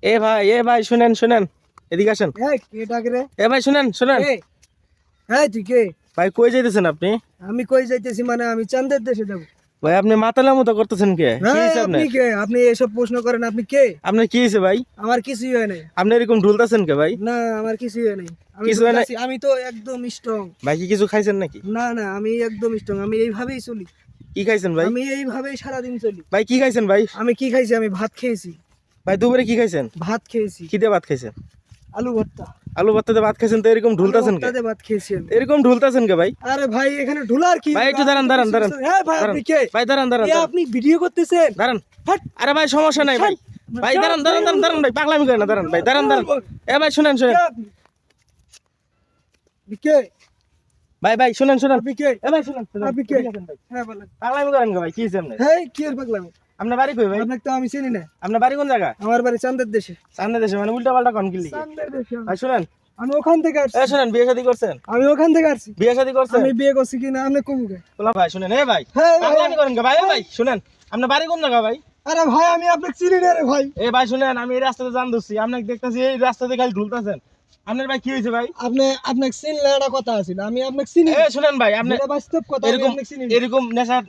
এ ভাই শুনেন শুনেন, এদিকে আসেন। কে ডাকে রে? এ ভাই শুনেন শুনেন। তুই কে? ভাই কই যাইতেছেন আপনি? আমি কই যাইতেছি মানে আমি চাঁদের দেশে যাবো। ভাই আপনি মাতালের মতো করতেছেন কে? কি হইছে আপনি আপনার? কে? আপনি এসব প্রশ্ন করেন, আপনি কে? আপনার কি হইছে ভাই? আমার কিছুই হয় নাই। আপনি এরকম ঢুলতাছেন কে ভাই? না, আমার কিছুই হয় নাই। আমি কিছু হয় নাই? ঢুকতাছি, আমি তো একদম স্ট্রং। ভাই কি কিছু খাইছেন নাকি? না না, আমি একদম স্ট্রং, আমি এইভাবেই চলি। কি খাইছেন ভাই? আমি এইভাবেই সারাদিন চলি। ভাই কি খাইছেন ভাই? আমি কি খাইছি? আমি ভাত খেয়েছি। ভাই দুপুরে কি খাইছেন? ভাত খেয়েছি। কি দিয়ে ভাত খাইছেন? আলু ভর্তা। আলু ভর্তাতে ভাত খাইছেন তো এরকম ঢুলতাছেন কে? ভর্তাতে ভাত খেয়েছি আমি। এরকম ঢুলতাছেন কে ভাই? আরে ভাই, এখানে ঢুলার কি? ভাই একটু দাঁড়ান দাঁড়ান দাঁড়ান। ভাই আপনি কে? ভাই দাঁড়ান দাঁড়ান এ, আপনি ভিডিও করতেছেন? দাঁড়ান। হাট। আরে ভাই সমস্যা নাই ভাই। ভাই দাঁড়ান দাঁড়ান দাঁড়ান দাঁড়ান ভাই, পাগলামি করেন না, দাঁড়ান ভাই, দাঁড়ান দাঁড়ান। এ ভাই শুনেন শুনেন। কে আপনি? আপনি কে? ভাই ভাই শুনেন শুনেন। আপনি কে? এ ভাই শুনেন শুনেন। আপনি কে? এদিকে আসেন ভাই। হ্যাঁ বলেন। পাগলামি করেন কে ভাই? কি হইছে আপনার? হেই, কি এর পাগলামি? আপনার বাড়ি কই ভাই? আপনাকে তো আমি চিনি না। আপনার বাড়ি কোন জায়গা? আমার বাড়ি চাঁদের দেশে। সামনে দেশে মানে উল্টা পাল্টা কোন কিলি? চাঁদের দেশে। ভাই শুনেন। আমি ওখান থেকে আসছি। এ শুনেন, বিয়ে শাদী করছেন? আমি ওখান থেকে আসছি। বিয়ে শাদী করছেন? আমি বিয়ে করছি কিনা আপনি কমুকে? বলা ভাই শুনেন। এ ভাই হ্যাঁ, পাগলামি করেন কে ভাই? এ ভাই শুনেন, আপনার বাড়ি কোন জায়গা ভাই? আরে ভাই, আমি আপনাকে চিনি না রে ভাই। এ ভাই শুনেন, আমি এই রাস্তাতে জান ধরছি, আপনাকে দেখতেছি এই রাস্তাতে খালি ঢুলতাছেন। আপনার ভাই কি হয়েছে ভাই? আপনাকে চিনলে একটা কথা আছে, আমি আপনাকে চিনি। এ শুনেন ভাই, আপনি এটা বাস্তব কথা, আমি এরকম আপনাকে চিনি। এরকম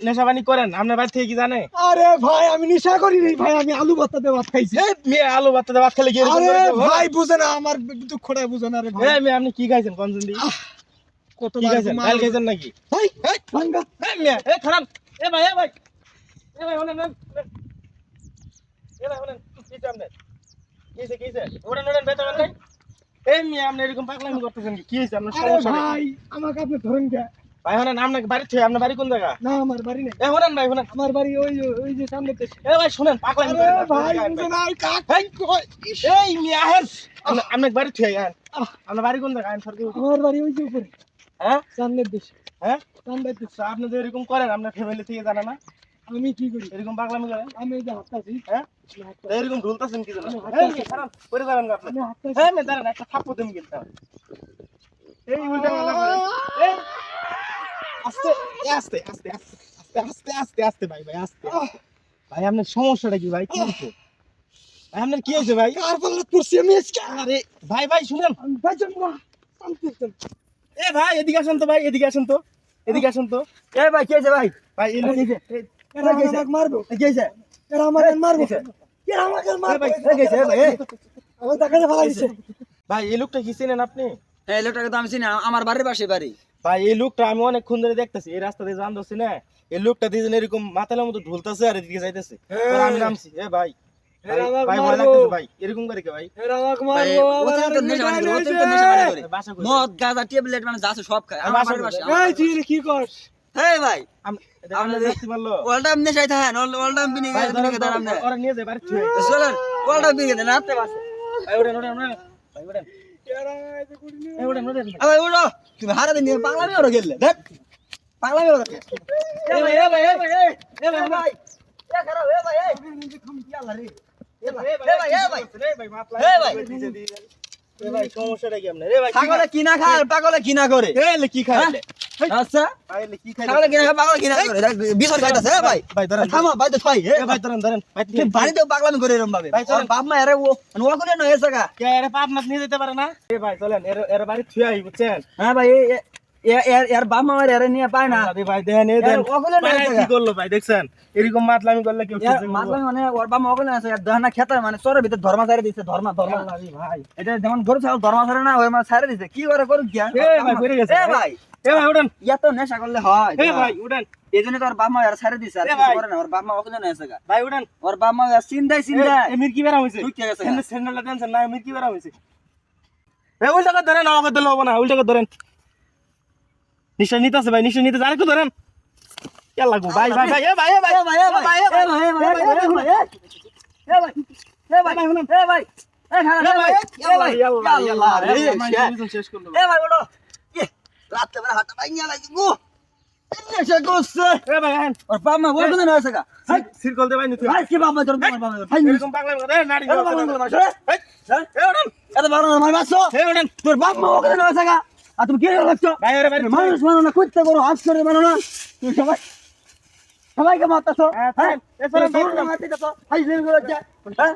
নেশাবানি করেন, আপনার বাড়ি থেকে কি জানে? আরে ভাই, আমি নেশা করি নাই ভাই, আমি আলু ভর্তাতে ভাত খাইছি। এ মেয়ে আলু ভাততে ভাত খেলে কি এরকম আরে করে কেউ হয়? ভাই, বুঝে না আমার দুঃখটা, বুঝে না রে ভাই। এ মেয়ে আপনি কি খাইছেন কনজন্ডি? কত কি খাইছেন? ডাল খাইছেন নাকি? ভাই ভাঙ্গা। এ মেয়ে এ খারাপ। এ ভাই এ ভাই এ ভাই ওনেন এ ভাই ওনেন কি চামনে? কিছে ওড়েন ওড়েন বেটা ওড়েন নাই। এ মেয়ে আপনি এরকম পাগলামি করতেছেন কি? কি হইছে আপনার আরে সমস্যা নাকি? ভাই, আমাকে আপনি ধরেন কে? ভাই ওনেন, আপনার বাড়ি থেকে আপনার বাড়ি কোন জায়গা? না, আমার বাড়ি নেই। এ ওড়েন ভাই ওড়েন। আমার বাড়ি ওই যে সামনে দেশে। এ ভাই শুনেন, পাগলামি আরে করেন না, ভাই, ভাই বুঝে না আর কাক। এই কই এই মেয়ে আহেন আপনার বাড়ি থেকে আহেন। আপনার বাড়ি কোন জায়গা? আহেন সরকার। আমার বাড়ি ওই যে উপরে হ্যাঁ সামনের দেশে। হ্যাঁ সামনের দেশে। আচ্ছা, আপনি তো এরকম করেন, আপনার ফ্যামিলি থেকে জানে না? আমি কি করি? এরকম পাগলামি করেন? আমি এই যে হাঁটতাছি। হ্যাঁ তো এরকম ঢুলতাছেন কি জন্য? আমি এই হাঁটতাছি। মেয়ে দাঁড়ান, পরে যাবেন না আপনি। আমি হাঁটতাছি। হ্যাঁ মেয়ে দাঁড়ান, একটা থাপ্পড় দিন কিন্তু। এই উল্টা পাল্টা করেন। এই আস্তে আস্তে আস্তে আস্তে আস্তে আস্তে আস্তে ভাই ভাই আস্তে। ভাই আপনার সমস্যাটা কি ভাই? কি হয়েছে ভাই? আপনার কি হয়েছে ভাই? কার পাল্লা পড়ছি আমি আজকে? আরে ভাই ভাই শুনেন। আমি বাঁচব না। শান্তি। এ ভাই এদিকে আসেন তো ভাই, এদিকে আসেন তো, এদিকে আসেন তো। এ ভাই, কি হয়েছে ভাই? ভাই এই লোক এরা আমাকে মারবো। কি হয়েছে? এরা আমাকে মারবো। এরা আমাকে মারবো। আমার টাকাটা ফালাইছে। ভাই এই লোকটা কি চিনেন আপনি? হ্যাঁ, এই লোকটাকে তো আমি চিনি, আমার বাড়ির পাশে বাড়ি। ভাই এই লোকটা আমি অনেকক্ষণ ধরে দেখতেছি, এই রাস্তা দিয়ে জান ধরছি না, এই লোকটা দিয়ে এরকম মাথালের মতো ঢুলতেছে আর এদিকে যাইতেছে। পরে আমি নামছি। এ ভাই ভাই ভাই ভয় লাগতেছে ভাই, এরকম করে কে ভাই? এরা আমাকে ভাই, মারবো। অতিরিক্ত নেশাবানি করে, অতিরিক্ত নেশাবানি করে। বাসা কই? মদ, গাঁজা, ট্যাবলেট মানে যা আছে সব খায়। আমার বাড়ির পাশে, আমার এই বাড়ির তুই পাশে। এটা কি করছ? হেই ভাই, আপনি দেখতে পারলো? ওয়াল টাইম নেশায় থাকেন, ওয়াল টাইম বিনি ভাই বিনি দাঁড়ান আপনি। ওরা নিয়ে যায় বাড়ি ছুঁয়ে। চলেন, ওয়াল টাইম বিনি দেন, রাতে বাসে। ভাই ওঠেন ওঠেন ওঠেন ভাই ওঠেন। এরা এটা করি না। এই ওঠেন ওঠেন। ভাই উঠো, তুমি হারা দিন পাগলামি করে গেলে দেখ, পাগলামি করে। এ ভাই এ ভাই এ ভাই এ ভাই ভাই, এ খারাপ, এ ভাই, এ কি আল্লাহ রে। এ ভাই এ ভাই এ ভাই মাতলা। এ ভাই। এ ভাই সমস্যাটা কি আপনার? এ ভাই পাগলে কি না খায়, পাগলে কি না করে। এ লে কি খাইলে? আচ্ছা, ভাই লে কি খাইলে? পাগলে কি না খায়, পাগলে কি না করে। বিছর খাইতাছে, এ ভাই। ভাই ধরেন। থামো, ভাই তো ছয়, এ ভাই ধরেন ধরেন। ভাই তুই বাড়িতেও পাগলামি করে এরকম ভাবে। ভাই, চলেন। ওর বাপ মা এরে ও মানে ও করে নয় এসেগা। কে এর পাপ না নিয়ে যেতে পারে না? এ ভাই চলেন, এর বাড়ি ছুঁয়ে আই বুঝছেন? হ্যাঁ ভাই, এর বাপ মা এরে নিয়ে পায় না। আরে ভাই দেন এ দেন। ওগুলো না ভাই কি করলো ভাই দেখছেন? এরকম মাতলামি করলে কেউ এর মাতলামি মানে ওর বাপ মা ওগুলো আছে, এর দহনা খেতে মানে চরের ভিতর ধর্মা ছাড়ে দিছে, ধর্মা। ভাই এটা যেমন গরু ছাগল ধর্মা ছাড়ে না, ওই মানে ছাড়ে দিছে। কি করে করুক কি? এ ভাই পড়ে গেছে। এ ভাই, এ ভাই উঠেন। এত নেশা করলে হয়? এ ভাই উঠেন। এই জন্য তো ওর বাপ মা এর ছাড়ে দিছে, আর এ কিছু ভাই। করে না। ওর বাপ মা ওগুলো না এসেগা। ভাই উঠেন। ওর বাপ মা চিন্তাই এ মির্কি বেরা হইছে। ঢুকে গেছে। এখানে স্যান্ডেলটা দেন না, মির্কি বেরা হইছে। এ উল্টা করে ধরেন, আমাকে দিলে হবে না, উল্টা করে ধরেন। নিশ্চয় নিতেছে ভাই, নিশ্চয় নিতেছে, আরেকটু ধরেন। কে লাগবো ভাই ভাই ভাই এ ভাই এ ভাই এ ভাই, এ ভাই, এ ভাই, এ ভাই, এ ভাই, এ ভাই, এ ভাই, এ ভাই, এ ভাই, এ ভাই, এ খারাপ, এ ভাই, এ ভাই, আল্লাহ রে, শেষ করলো। এ ভাই ওঠো। রাতে বেলা হাতটা ভাঙিয়া লাগছে গো। নেশা করছে। এ ভাই আহেন। ওর বাপ মা ওগুলো না এসেগা। সিরকল দে ভাই নিতে। ভাই কি বাপ মা তোর বাপ মা ভাই এরকম পাগলামি করে নাড়ি এত বাপ মা ভাই এ উঠেন। এত বাপ মা ভাই বাসো। এ উঠেন। তোর বাপ মা ওগুলো না এসেগা। আর তুমি কি লাগছো? ভাই ওরে ভাই মানুষ মানো না, করতে করো, হাত করে মানো না। তুমি সবাইকে মারতেছো। হ্যাঁ, এ সরেন, মারতেছো। হাই লেগে যাচ্ছে। হ্যাঁ